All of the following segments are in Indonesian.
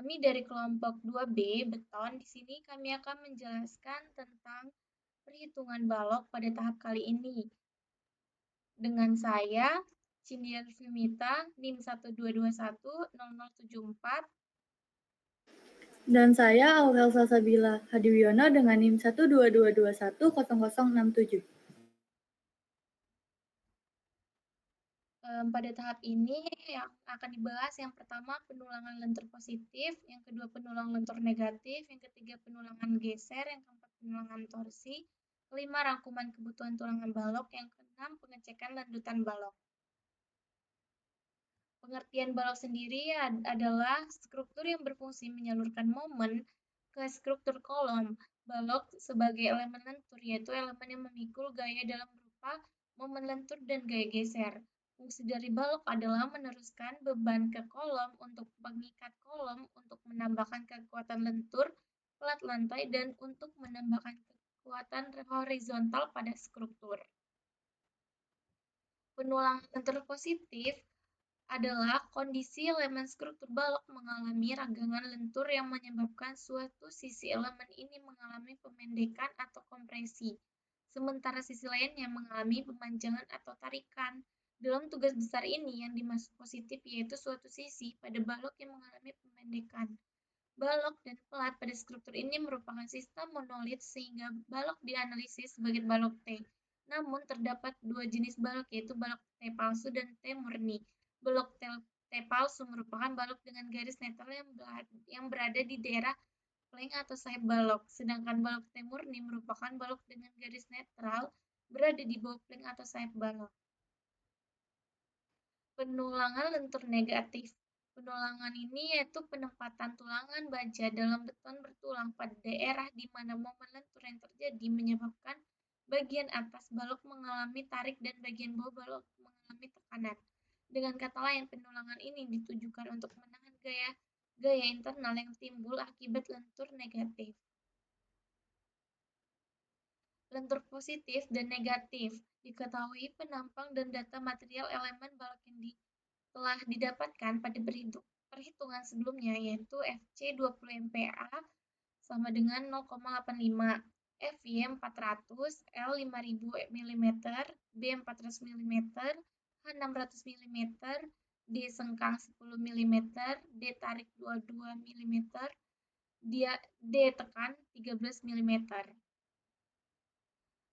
Kami dari kelompok 2B Beton. Di sini kami akan menjelaskan tentang perhitungan balok pada tahap kali ini. Dengan saya, Cindian Vimita, NIM 122100074. Dan saya Aurel Salsabila Hadiwiono dengan NIM 122210067. Pada tahap ini yang akan dibahas yang pertama penulangan lentur positif, yang kedua penulang lentur negatif, yang ketiga penulangan geser, yang keempat penulangan torsi, kelima rangkuman kebutuhan tulangan balok, yang keenam pengecekan landutan balok. Pengertian balok sendiri adalah struktur yang berfungsi menyalurkan momen ke struktur kolom. Balok sebagai elemen lentur, yaitu elemen yang memikul gaya dalam berupa momen lentur dan gaya geser. Fungsi dari balok adalah meneruskan beban ke kolom untuk mengikat kolom, untuk menambahkan kekuatan lentur plat lantai, dan untuk menambahkan kekuatan horizontal pada struktur. Penulangan lentur positif adalah kondisi elemen struktur balok mengalami ragangan lentur yang menyebabkan suatu sisi elemen ini mengalami pemendekan atau kompresi, sementara sisi lainnya mengalami pemanjangan atau tarikan. Dalam tugas besar ini yang dimaksud positif yaitu suatu sisi pada balok yang mengalami pemendekan. Balok dan plat pada struktur ini merupakan sistem monolit sehingga balok dianalisis sebagai balok T. Namun terdapat dua jenis balok yaitu balok T palsu dan T murni. Balok T palsu merupakan balok dengan garis netral yang berada di daerah flank atau sayap balok, sedangkan balok T murni merupakan balok dengan garis netral berada di bawah flank atau sayap balok. Penulangan lentur negatif. Penulangan ini yaitu penempatan tulangan baja dalam beton bertulang pada daerah di mana momen lentur yang terjadi menyebabkan bagian atas balok mengalami tarik dan bagian bawah balok mengalami tekanan. Dengan kata lain, penulangan ini ditujukan untuk menahan gaya internal yang timbul akibat lentur negatif. Lentur positif dan negatif. Diketahui penampang dan data material elemen balok yang telah didapatkan pada perhitungan sebelumnya, yaitu FC 20 MPa sama dengan 0,85, FY 400, L 5000 mm, B 400 mm, H 600 mm, D sengkang 10 mm, D tarik 22 mm, D tekan 13 mm.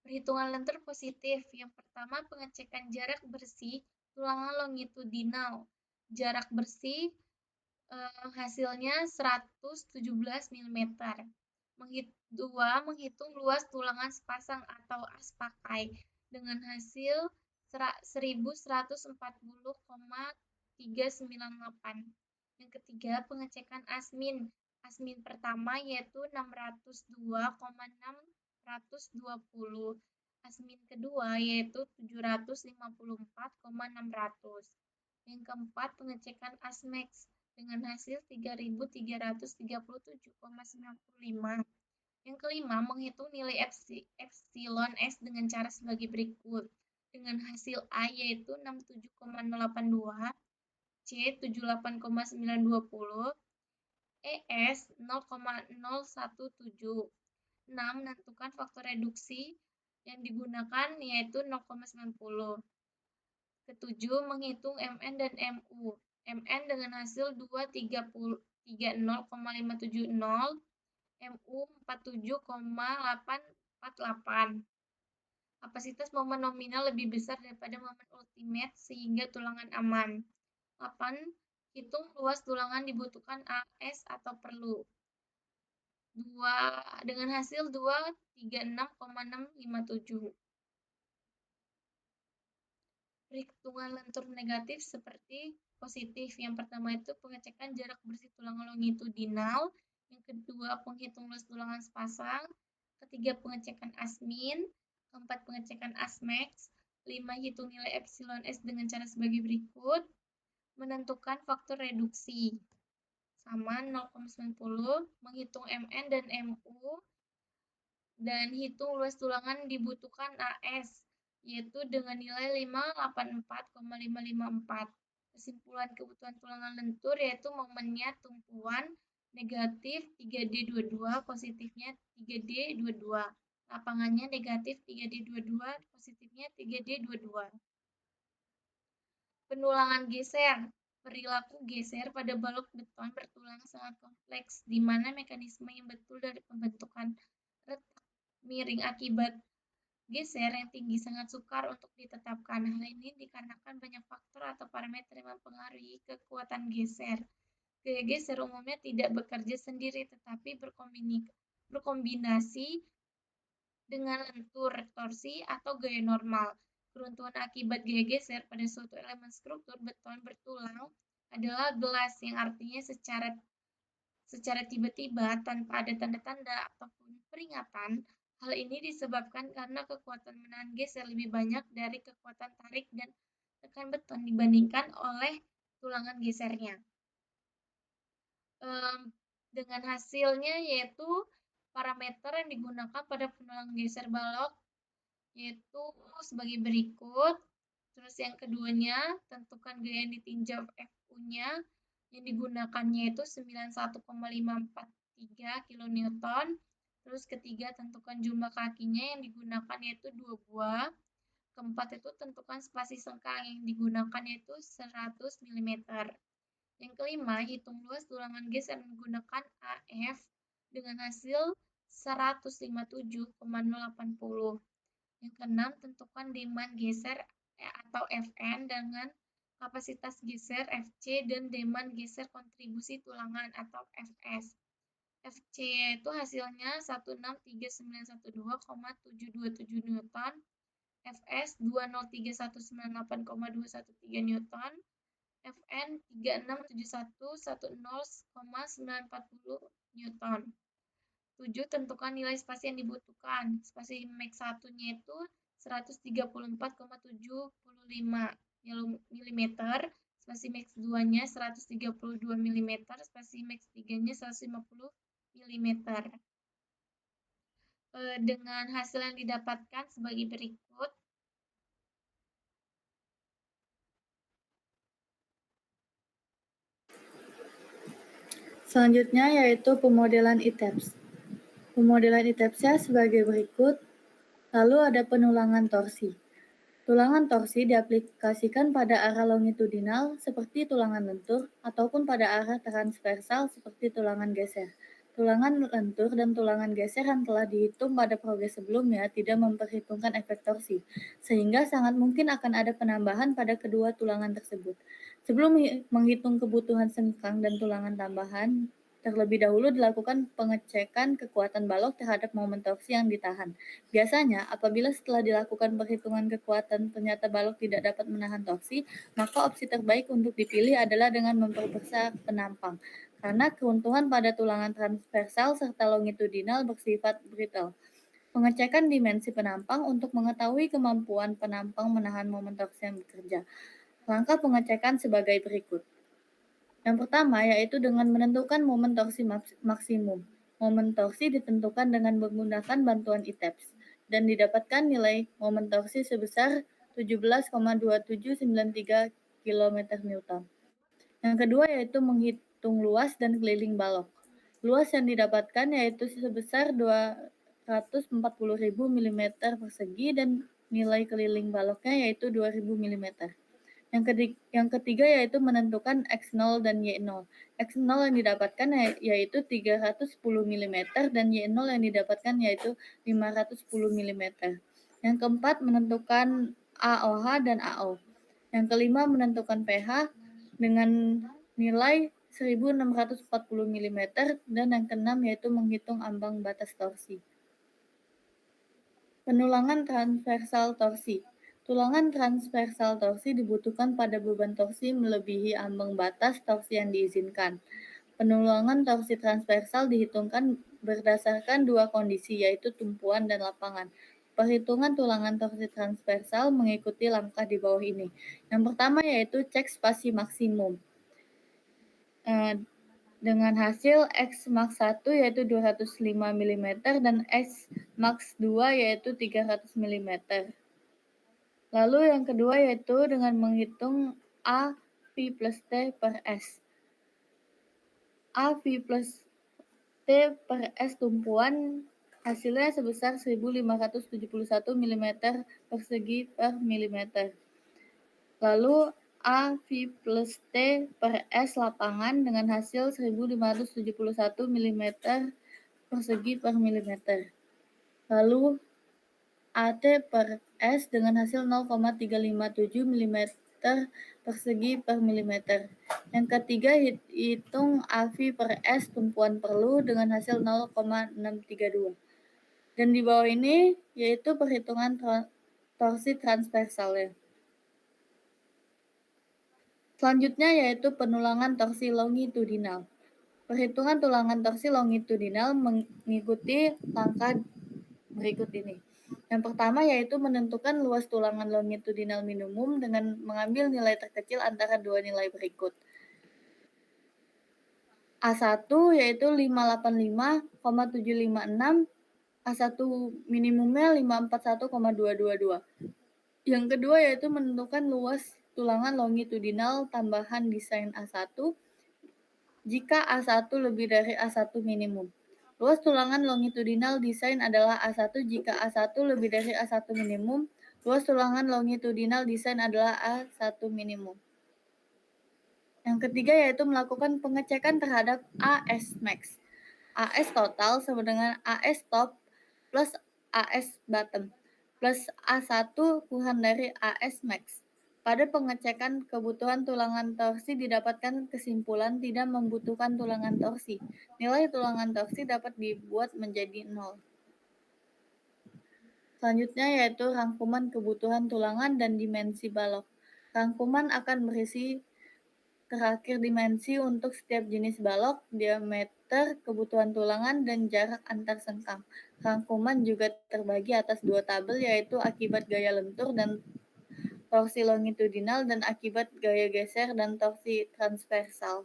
Perhitungan lentur positif. Yang pertama, pengecekan jarak bersih tulangan longitudinal. Jarak bersih hasilnya 117 mm. Dua, menghitung luas tulangan sepasang atau as pakai dengan hasil 1140,398. Yang ketiga, pengecekan asmin. Asmin pertama yaitu 602,620. Asmin kedua yaitu 754,600. Yang keempat, pengecekan asmax dengan hasil 3337,95. Yang kelima, menghitung nilai epsilon S dengan cara sebagai berikut. Dengan hasil A yaitu 67,082, C 78,920, ES 0,017. 6. Menentukan faktor reduksi yang digunakan yaitu 0,90. Ketujuh, menghitung MN dan MU. MN dengan hasil 230,570, MU 47,848. Kapasitas momen nominal lebih besar daripada momen ultimate sehingga tulangan aman. 8. Hitung luas tulangan dibutuhkan AS atau perlu. 2. Dengan hasil 236,657. Perhitungan lentur negatif seperti positif. Yang pertama itu pengecekan jarak bersih tulangan longitudinal. Yang kedua, penghitung luas tulangan sepasang. Ketiga, pengecekan asmin. Keempat, pengecekan asmax. 5. Hitung nilai epsilon S dengan cara sebagai berikut. Menentukan faktor reduksi. Sama 0,90. Menghitung MN dan MU. Dan hitung luas tulangan dibutuhkan AS, yaitu dengan nilai 584,554. Kesimpulan kebutuhan tulangan lentur yaitu momennya tumpuan negatif 3D22, positifnya 3D22. Lapangannya negatif 3D22, positifnya 3D22. Penulangan geser. Perilaku geser pada balok beton bertulang sangat kompleks, di mana mekanisme yang betul dari pembentukan retak miring akibat geser yang tinggi sangat sukar untuk ditetapkan. Hal ini dikarenakan banyak faktor atau parameter yang mempengaruhi kekuatan geser. Gaya geser umumnya tidak bekerja sendiri, tetapi berkombinasi dengan lentur, torsi, atau gaya normal. Keruntuhan akibat gaya geser pada suatu elemen struktur beton bertulang adalah gelas, yang artinya secara tiba-tiba tanpa ada tanda-tanda ataupun peringatan. Hal ini disebabkan karena kekuatan menahan geser lebih banyak dari kekuatan tarik dan tekan beton dibandingkan oleh tulangan gesernya. Dengan hasilnya yaitu parameter yang digunakan pada penulang geser balok yaitu sebagai berikut. Terus yang keduanya, tentukan gaya yang ditinjau Fu-nya. Yang digunakannya itu 91,543 kN. Terus ketiga, tentukan jumlah kakinya yang digunakan yaitu 2 buah. Keempat itu tentukan spasi sengkang yang digunakan yaitu 100 mm. Yang kelima, hitung luas tulangan geser menggunakan AF dengan hasil 157,080. Yang keenam, tentukan demand geser atau Fn dengan kapasitas geser Fc dan demand geser kontribusi tulangan atau Fs. Fc itu hasilnya 163.912,727 Newton, Fs 203198,213 Newton, Fn 367110,940 Newton. 7. Tentukan nilai spasi yang dibutuhkan. Spasi max 1-nya itu 134,75 mm, spasi max 2-nya 132 mm, spasi max 3-nya 150 mm. Dengan hasil yang didapatkan sebagai berikut. Selanjutnya yaitu pemodelan ITEPS. Pemodelan ITEPS-nya sebagai berikut. Lalu ada penulangan torsi. Tulangan torsi diaplikasikan pada arah longitudinal seperti tulangan lentur ataupun pada arah transversal seperti tulangan geser. Tulangan lentur dan tulangan geser yang telah dihitung pada progres sebelumnya tidak memperhitungkan efek torsi, sehingga sangat mungkin akan ada penambahan pada kedua tulangan tersebut. Sebelum menghitung kebutuhan sengkang dan tulangan tambahan, terlebih dahulu dilakukan pengecekan kekuatan balok terhadap momen torsi yang ditahan. Biasanya, apabila setelah dilakukan perhitungan kekuatan ternyata balok tidak dapat menahan torsi, maka opsi terbaik untuk dipilih adalah dengan memperbesar penampang, karena keruntuhan pada tulangan transversal serta longitudinal bersifat brittle. Pengecekan dimensi penampang untuk mengetahui kemampuan penampang menahan momen torsi yang bekerja. Langkah pengecekan sebagai berikut. Yang pertama yaitu dengan menentukan momen torsi maksimum. Momen torsi ditentukan dengan menggunakan bantuan ITEPS dan didapatkan nilai momen torsi sebesar 17,2793 kN. Yang kedua yaitu menghitung luas dan keliling balok. Luas yang didapatkan yaitu sebesar 240.000 mm persegi dan nilai keliling baloknya yaitu 2.000 mm. Yang ketiga yaitu menentukan X0 dan Y0. X0 yang didapatkan yaitu 310 mm dan Y0 yang didapatkan yaitu 510 mm. Yang keempat menentukan AOH dan AO. Yang kelima menentukan pH dengan nilai 1640 mm dan yang keenam yaitu menghitung ambang batas torsi. Penulangan transversal torsi. Tulangan transversal torsi dibutuhkan pada beban torsi melebihi ambang batas torsi yang diizinkan. Penulangan torsi transversal dihitungkan berdasarkan dua kondisi, yaitu tumpuan dan lapangan. Perhitungan tulangan torsi transversal mengikuti langkah di bawah ini. Yang pertama yaitu cek spasi maksimum. Dengan hasil X max 1 yaitu 205 mm dan X max 2 yaitu 300 mm. Lalu yang kedua yaitu dengan menghitung A V plus T per S. A V plus per S tumpuan hasilnya sebesar 1571 mm persegi per milimeter. Lalu A V plus T per S lapangan dengan hasil 1571 mm persegi per milimeter. Lalu AT per S dengan hasil 0,357 mm persegi per milimeter. Yang ketiga, hitung AV per S tumpuan perlu dengan hasil 0,632. Dan di bawah ini yaitu perhitungan torsi transversalnya. Selanjutnya yaitu penulangan torsi longitudinal. Perhitungan tulangan torsi longitudinal mengikuti langkah berikut ini. Yang pertama yaitu menentukan luas tulangan longitudinal minimum dengan mengambil nilai terkecil antara dua nilai berikut. A1 yaitu 585,756, A1 minimumnya 541,222. Yang kedua yaitu menentukan luas tulangan longitudinal tambahan desain A1 jika A1 lebih dari A1 minimum. Luas tulangan longitudinal desain adalah A1 jika A1 lebih dari A1 minimum. Luas tulangan longitudinal desain adalah A1 minimum. Yang ketiga yaitu melakukan pengecekan terhadap AS max. AS total sama dengan AS top plus AS bottom plus A1 kurang dari AS max. Pada pengecekan kebutuhan tulangan torsi didapatkan kesimpulan tidak membutuhkan tulangan torsi. Nilai tulangan torsi dapat dibuat menjadi 0. Selanjutnya yaitu rangkuman kebutuhan tulangan dan dimensi balok. Rangkuman akan berisi terakhir dimensi untuk setiap jenis balok, diameter, kebutuhan tulangan, dan jarak antar sengkang. Rangkuman juga terbagi atas dua tabel yaitu akibat gaya lentur dan torsi longitudinal dan akibat gaya geser dan torsi transversal.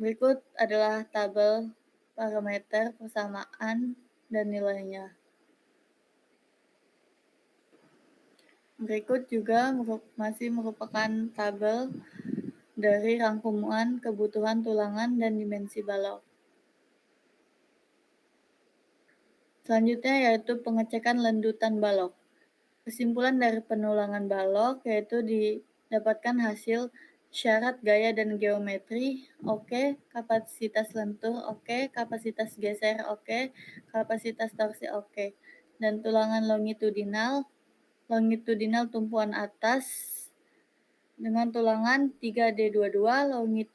Berikut adalah tabel parameter persamaan dan nilainya. Berikut juga masih merupakan tabel dari rangkuman kebutuhan tulangan dan dimensi balok. Selanjutnya yaitu pengecekan lendutan balok. Kesimpulan dari penulangan balok yaitu didapatkan hasil syarat gaya dan geometri oke, kapasitas lentur oke, kapasitas geser oke, kapasitas torsi oke, dan tulangan longitudinal tumpuan atas dengan tulangan 3D22, longitudinal